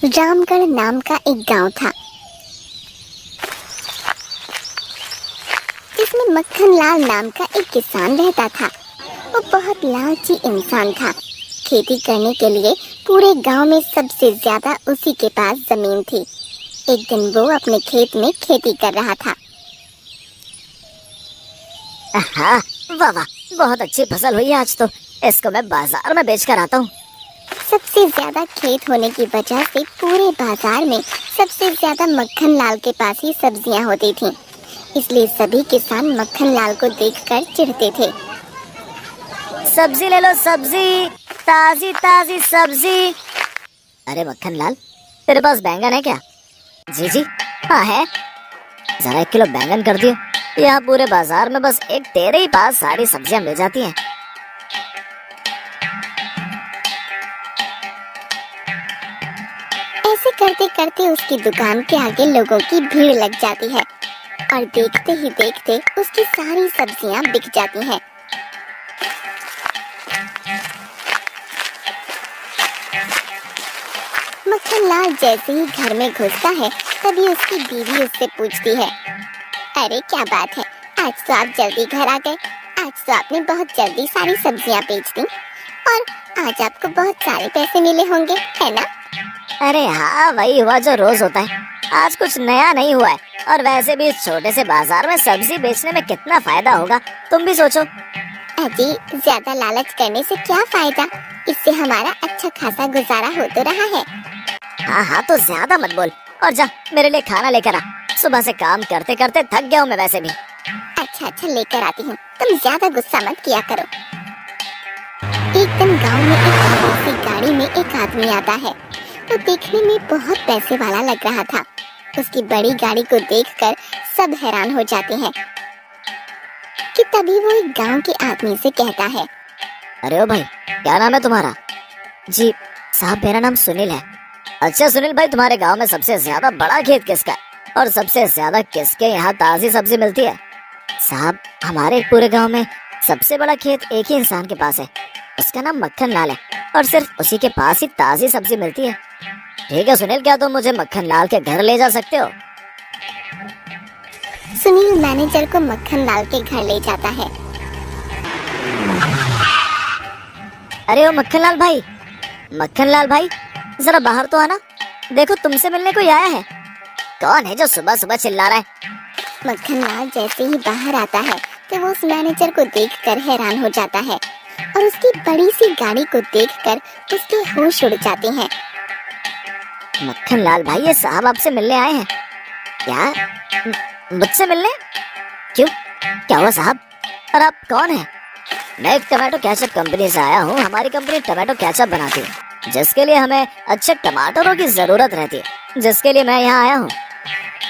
रामगढ़ नाम का एक गांव था जिसमें मक्खन लाल नाम का एक किसान रहता था। वो बहुत लालची इंसान था। खेती करने के लिए पूरे गांव में सबसे ज्यादा उसी के पास जमीन थी। एक दिन वो अपने खेत में खेती कर रहा था। हाँ, वाह वाह, बहुत अच्छी फसल हुई है आज तो। इसको मैं बाजार में बेच कर आता हूँ। सबसे ज्यादा खेत होने की वजह से पूरे बाजार में सबसे ज्यादा मक्खन लाल के पास ही सब्जियां होती थीं। इसलिए सभी किसान मक्खन लाल को देखकर चिढ़ते थे। सब्जी ले लो, सब्जी, ताजी ताजी सब्जी। अरे मक्खन लाल, तेरे पास बैंगन है क्या? जी जी, हाँ है। जरा 1 किलो बैंगन कर दियो। यहाँ पूरे बाजार में बस एक तेरे ही पास सारी सब्जियां मिल जाती हैं। ऐसे करते करते उसकी दुकान के आगे लोगों की भीड़ लग जाती है और देखते ही देखते उसकी सारी सब्जियां बिक जाती हैं। मक्खन लाल जैसे ही घर में घुसता है तभी उसकी बीवी उससे पूछती है, अरे क्या बात है, आज तो आप जल्दी घर आ गए। आज तो आपने बहुत जल्दी सारी सब्जियां बेच दी और आज आपको बहुत सारे पैसे मिले होंगे, है ना? अरे हाँ, वही हुआ जो रोज होता है। आज कुछ नया नहीं हुआ है। और वैसे भी इस छोटे से बाजार में सब्जी बेचने में कितना फायदा होगा, तुम भी सोचो। अजी, ज्यादा लालच करने से क्या फायदा? इससे हमारा अच्छा खासा गुजारा हो तो रहा है। हाँ हाँ, तो ज्यादा मत बोल और जा मेरे लिए खाना लेकर आ। सुबह से काम करते करते थक गया हूँ मैं वैसे भी। अच्छा लेकर आती हूँ, तुम ज्यादा गुस्सा मत किया करो। एक दिन गांव में एक बड़ी सी गाड़ी में एक आदमी आता है। वो देखने में बहुत पैसे वाला लग रहा था। उसकी बड़ी गाड़ी को देखकर सब हैरान हो जाते हैं कि तभी वो एक गांव के आदमी से कहता है, अरे ओ भाई, क्या नाम है तुम्हारा? जी साहब, मेरा नाम सुनील है। अच्छा सुनील भाई, तुम्हारे गांव में सबसे ज्यादा बड़ा खेत किसका है और सबसे ज्यादा किसके यहाँ ताजी सब्जी मिलती है? साहब, हमारे पूरे गांव में सबसे बड़ा खेत एक ही इंसान के पास है। उसका नाम मक्खन लाल है और सिर्फ उसी के पास ही ताजी सब्जी मिलती है। ठीक है सुनील, क्या तुम मुझे मक्खन लाल के घर ले जा सकते हो? सुनील मैनेजर को मक्खन लाल के घर ले जाता है। अरे ओ मक्खन लाल भाई, मक्खन लाल भाई, जरा बाहर तो आना। देखो तुमसे मिलने कोई आया है। कौन है जो सुबह सुबह चिल्ला रहा है? मक्खन लाल जैसे ही बाहर आता है तो वो उस मैनेजर को देखकर हैरान हो जाता है और उसकी बड़ी सी गाड़ी को देखकर उसके होश उड़ जाते हैं। मक्खन लाल भाई, ये साहब आपसे मिलने आए हैं क्या? मुझसे मिलने? क्यों, क्या हुआ साहब? और आप कौन हैं? मैं एक टमाटो केचप कंपनी से आया हूँ। हमारी कंपनी टमाटो केचप बनाती है, जिसके लिए हमें अच्छे टमाटरों की जरूरत रहती है, जिसके लिए मैं यहाँ आया हूँ।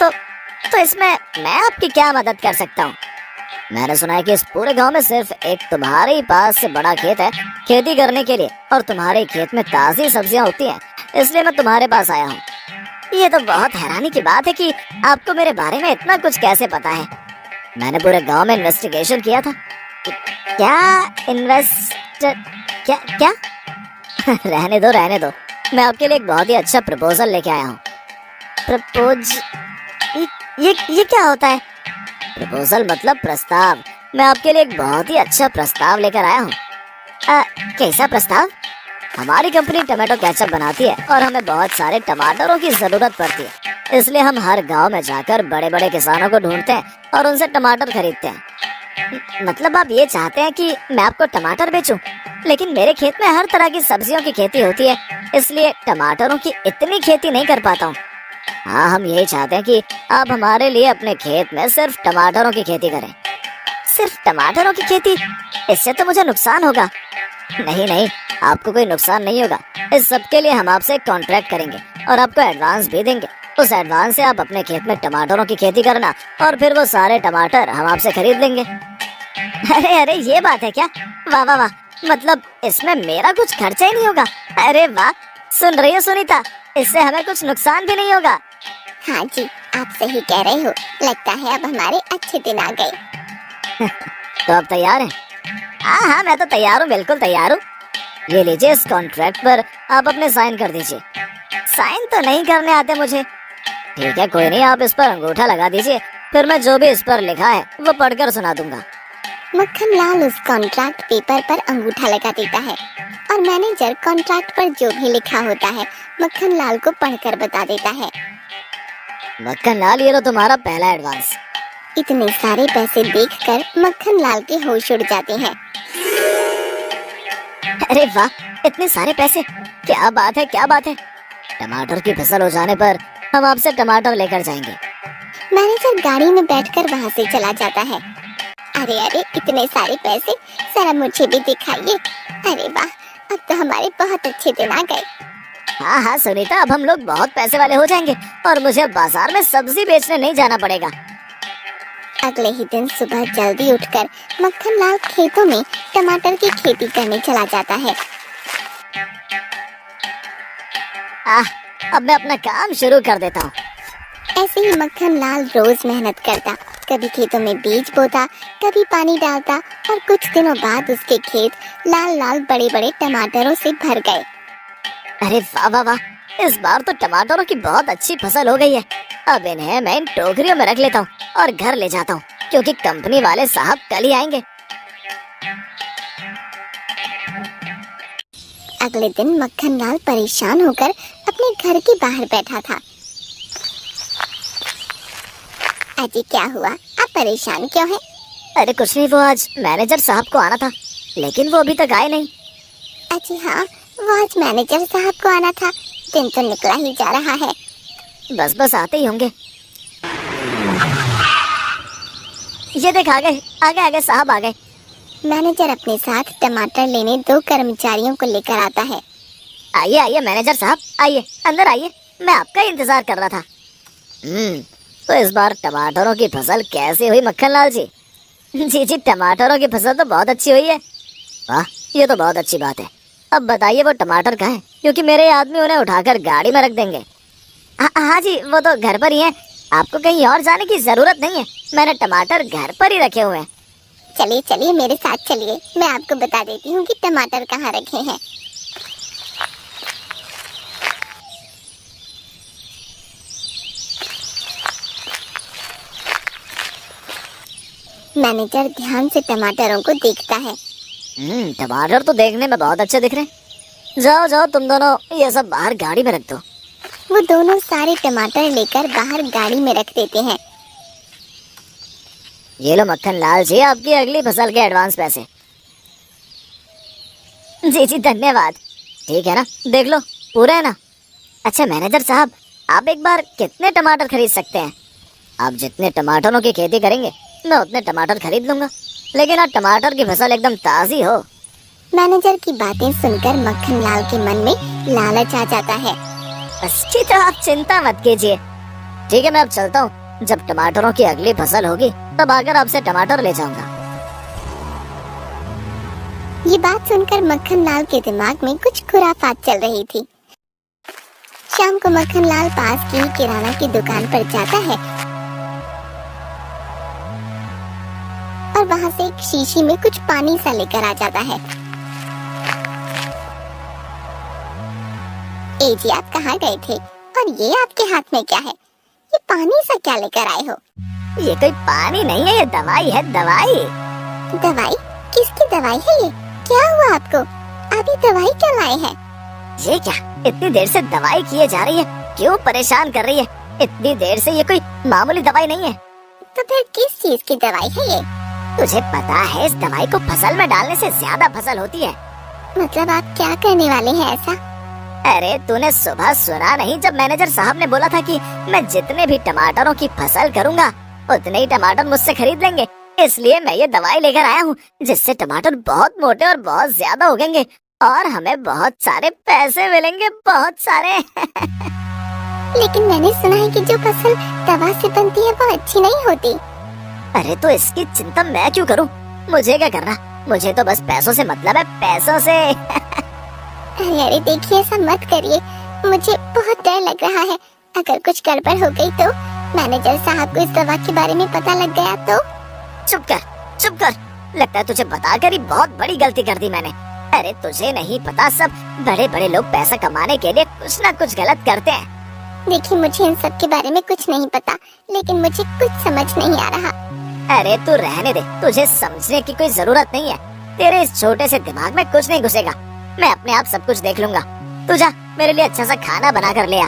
तो इसमें मैं आपकी क्या मदद कर सकता हूँ? मैंने सुना है कि इस पूरे गांव में सिर्फ एक तुम्हारे ही पास से बड़ा खेत है खेती करने के लिए, और तुम्हारे खेत में ताजी सब्जियां होती हैं, इसलिए मैं तुम्हारे पास आया हूँ। ये तो बहुत हैरानी की बात है कि आपको मेरे बारे में इतना कुछ कैसे पता है। मैंने पूरे गांव में इन्वेस्टिगेशन किया था। क्या क्या क्या? रहने दो, मैं आपके लिए एक बहुत ही अच्छा प्रपोजल लेके आया हूँ। प्रपोज? ये क्या होता है? प्रपोजल मतलब प्रस्ताव। मैं आपके लिए एक बहुत ही अच्छा प्रस्ताव लेकर आया हूँ। कैसा प्रस्ताव? हमारी कंपनी टमाटो केचप बनाती है और हमें बहुत सारे टमाटरों की जरूरत पड़ती है, इसलिए हम हर गांव में जाकर बड़े बड़े किसानों को ढूंढते हैं और उनसे टमाटर खरीदते हैं। मतलब आप ये चाहते हैं कि मैं आपको टमाटर बेचूं? लेकिन मेरे खेत में हर तरह की सब्जियों की खेती होती है, इसलिए टमाटरों की इतनी खेती नहीं कर पाता हूँ। हाँ, हम यही चाहते हैं कि आप हमारे लिए अपने खेत में सिर्फ टमाटरों की खेती करें। सिर्फ टमाटरों की खेती? इससे तो मुझे नुकसान होगा। नहीं, आपको कोई नुकसान नहीं होगा। इस सब के लिए हम आपसे एक कॉन्ट्रैक्ट करेंगे और आपको एडवांस भी देंगे। उस एडवांस से आप अपने खेत में टमाटरों की खेती करना और फिर वो सारे टमाटर हम आपसे खरीद लेंगे। अरे ये बात है क्या? वाह वाह वाह, मतलब इसमें मेरा कुछ खर्चा ही नहीं होगा। अरे वाह, सुन रही हो सुनीता, इससे हमें कुछ नुकसान भी नहीं होगा। हाँ जी, आप सही कह रहे हो। लगता है अब हमारे अच्छे दिन आ गए। तो आप तैयार हैं? हाँ, मैं तो तैयार हूँ, बिल्कुल तैयार हूँ। ये लीजिए, इस कॉन्ट्रैक्ट पर आप अपने साइन कर दीजिए। साइन तो नहीं करने आते मुझे। ठीक है, कोई नहीं, आप इस पर अंगूठा लगा दीजिए, फिर मैं जो भी इस पर लिखा है वो पढ़कर सुना दूंगा। मक्खन लाल उस कॉन्ट्रैक्ट पेपर पर अंगूठा लगा देता है और मैनेजर कॉन्ट्रैक्ट पर जो भी लिखा होता है मक्खन लाल को पढ़कर बता देता है। मक्खन लाल, ये लो तुम्हारा पहला एडवांस। इतने सारे पैसे देखकर मक्खन लाल के होश उड़ जाते हैं। अरे वाह, इतने सारे पैसे! क्या बात है, क्या बात है! टमाटर की फसल हो जाने पर हम आपसे टमाटर लेकर जाएंगे। मैनेजर गाड़ी में बैठकर वहाँ से चला जाता है। अरे अरे, इतने सारे पैसे, जरा मुझे भी दिखाइए। अरे वाह, अब तो हमारे बहुत अच्छे दिन आ गए। हाँ हाँ सुनीता, अब हम लोग बहुत पैसे वाले हो जाएंगे और मुझे बाजार में सब्जी बेचने नहीं जाना पड़ेगा। अगले ही दिन सुबह जल्दी उठकर मक्खन लाल खेतों में टमाटर की खेती करने चला जाता है। अब मैं अपना काम शुरू कर देता हूँ। ऐसे ही मक्खन लाल रोज मेहनत करता, कभी खेतों में बीज बोता, कभी पानी डालता और कुछ दिनों बाद उसके खेत लाल लाल बड़े बड़े टमाटरों से भर गए। अरे वाह वाह वाह, इस बार तो टमाटरों की बहुत अच्छी फसल हो गई है। अब इन्हें मैं इन टोकरियों में रख लेता हूँ और घर ले जाता हूँ, क्योंकि कंपनी वाले साहब कल ही आएंगे। अगले दिन मक्खन लाल परेशान होकर अपने घर के बाहर बैठा था। अजी क्या हुआ, आप परेशान क्यों हैं? अरे कुछ नहीं, वो आज मैनेजर साहब को आना था, लेकिन वो अभी तक आए नहीं। अजी हाँ, वो आज मैनेजर साहब को आना था, दिन तो निकला ही जा रहा है। बस बस आते ही होंगे। ये देख, आ गए आगे आगे साहब आ गए। मैनेजर अपने साथ टमाटर लेने 2 कर्मचारियों को लेकर आता है। आइए आइए मैनेजर साहब, आइए अंदर आइए, मैं आपका इंतजार कर रहा था। तो इस बार टमाटरों की फसल कैसी हुई मक्खन लाल जी? जी जी, टमाटरों की फसल तो बहुत अच्छी हुई है। वाह, ये तो बहुत अच्छी बात है। अब बताइए वो टमाटर कहाँ हैं, क्योंकि मेरे आदमी उन्हें उठाकर गाड़ी में रख देंगे। हाँ जी, वो तो घर पर ही हैं, आपको कहीं और जाने की जरूरत नहीं है, मैंने टमाटर घर पर ही रखे हुए हैं। चलिए चलिए मेरे साथ चलिए, मैं आपको बता देती हूँ कि टमाटर कहाँ रखे हैं। मैनेजर ध्यान से टमाटरों को देखता है। टमाटर तो देखने में बहुत अच्छे दिख रहे हैं। जाओ जाओ तुम दोनों ये सब बाहर गाड़ी में रख दो। वो दोनों सारे टमाटर लेकर बाहर गाड़ी में रख देते हैं। ये लो मक्खन लाल जी, आपकी अगली फसल के एडवांस पैसे। जी जी धन्यवाद। ठीक है ना, देख लो पूरा है ना? अच्छा मैनेजर साहब, आप एक बार कितने टमाटर खरीद सकते हैं? आप जितने टमाटरों की खेती करेंगे मैं उतने टमाटर खरीद लूंगा, लेकिन आप टमाटर की फसल एकदम ताजी हो। मैनेजर की बातें सुनकर मक्खन लाल के मन में लालच आ जाता है। अच्छी तो आप चिंता मत कीजिए। ठीक है, मैं अब चलता हूँ, जब टमाटरों की अगली फसल होगी तब आकर आपसे टमाटर ले जाऊंगा। ये बात सुनकर मक्खन लाल के दिमाग में कुछ खुराफात चल रही थी। शाम को मक्खन लाल पास की किराना की दुकान पर जाता है और वहाँ से एक शीशी में कुछ पानी सा लेकर आ जाता है। ए जी, आप कहाँ गए थे और ये आपके हाथ में क्या है? ये पानी सा क्या लेकर आए हो? ये कोई पानी नहीं है, ये दवाई है, दवाई। दवाई? किसकी दवाई है ये? क्या हुआ आपको? आप ये दवाई क्यों लाए हैं? ये क्या, इतनी देर से दवाई किए जा रही है, क्यों परेशान कर रही है? इतनी देर से ये कोई मामूली दवाई नहीं है। तो फिर किस चीज की दवाई है ये? तुझे पता है इस दवाई को फसल में डालने से ज्यादा फसल होती है। मतलब आप क्या करने वाले हैं ऐसा? अरे तूने सुबह सुना नहीं, जब मैनेजर साहब ने बोला था कि मैं जितने भी टमाटरों की फसल करूंगा उतने ही टमाटर मुझसे खरीद लेंगे, इसलिए मैं ये दवाई लेकर आया हूँ, जिससे टमाटर बहुत मोटे और बहुत ज्यादा उगेंगे और हमें बहुत सारे पैसे मिलेंगे, बहुत सारे। लेकिन मैंने सुना है कि जो फसल दवा से बनती है वो अच्छी नहीं होती। अरे तो इसकी चिंता मैं क्यों करूं? मुझे क्या करना, मुझे तो बस पैसों से मतलब है, पैसों से। अरे अरे देखिए, ऐसा मत करिए, मुझे बहुत डर लग रहा है। अगर कुछ गड़बड़ हो गई तो, मैनेजर साहब को इस दवा के बारे में पता लग गया तो? चुप कर, चुप कर। लगता है तुझे बताकर ही बहुत बड़ी गलती कर दी मैंने। अरे तुझे नहीं पता, सब बड़े बड़े लोग पैसा कमाने के लिए कुछ ना कुछ गलत करते हैं। देखिए, मुझे इन सब के बारे में कुछ नहीं पता, लेकिन मुझे कुछ समझ नहीं आ रहा। अरे तू रहने दे, तुझे समझने की कोई जरूरत नहीं है। तेरे इस छोटे से दिमाग में कुछ नहीं घुसेगा। मैं अपने आप सब कुछ देख लूंगा। तू जा मेरे लिए अच्छा सा खाना बना कर ले आ।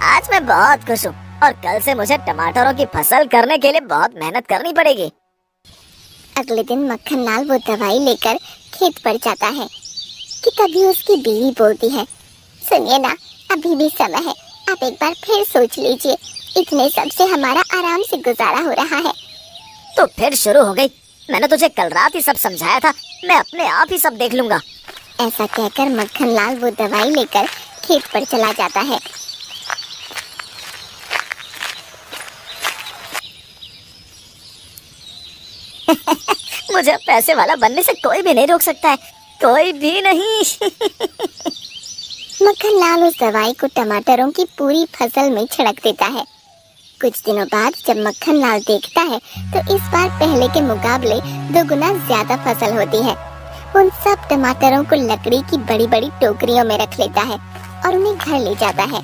आज मैं बहुत खुश हूँ और कल से मुझे टमाटरों की फसल करने के लिए बहुत मेहनत करनी पड़ेगी। अगले दिन मक्खन लाल वो दवाई लेकर खेत पर जाता है कि तभी उसकी बीवी बोलती है, सुनिए ना, अभी भी समय है, आप एक बार फिर सोच लीजिए। इतने सब से हमारा आराम से गुजारा हो रहा है। तो फिर शुरू हो गई। मैंने तुझे कल रात ही सब समझाया था, मैं अपने आप ही सब देख लूंगा। ऐसा कहकर मक्खन लाल वो दवाई लेकर खेत पर चला जाता है। मुझे पैसे वाला बनने से कोई भी नहीं रोक सकता है, कोई भी नहीं। मक्खन लाल उस दवाई को टमाटरों की पूरी फसल में छिड़क देता है। कुछ दिनों बाद जब मक्खन लाल देखता है तो इस बार पहले के मुकाबले 2 गुना ज्यादा फसल होती है। उन सब टमाटरों को लकड़ी की बड़ी बड़ी टोकरियों में रख लेता है और उन्हें घर ले जाता है।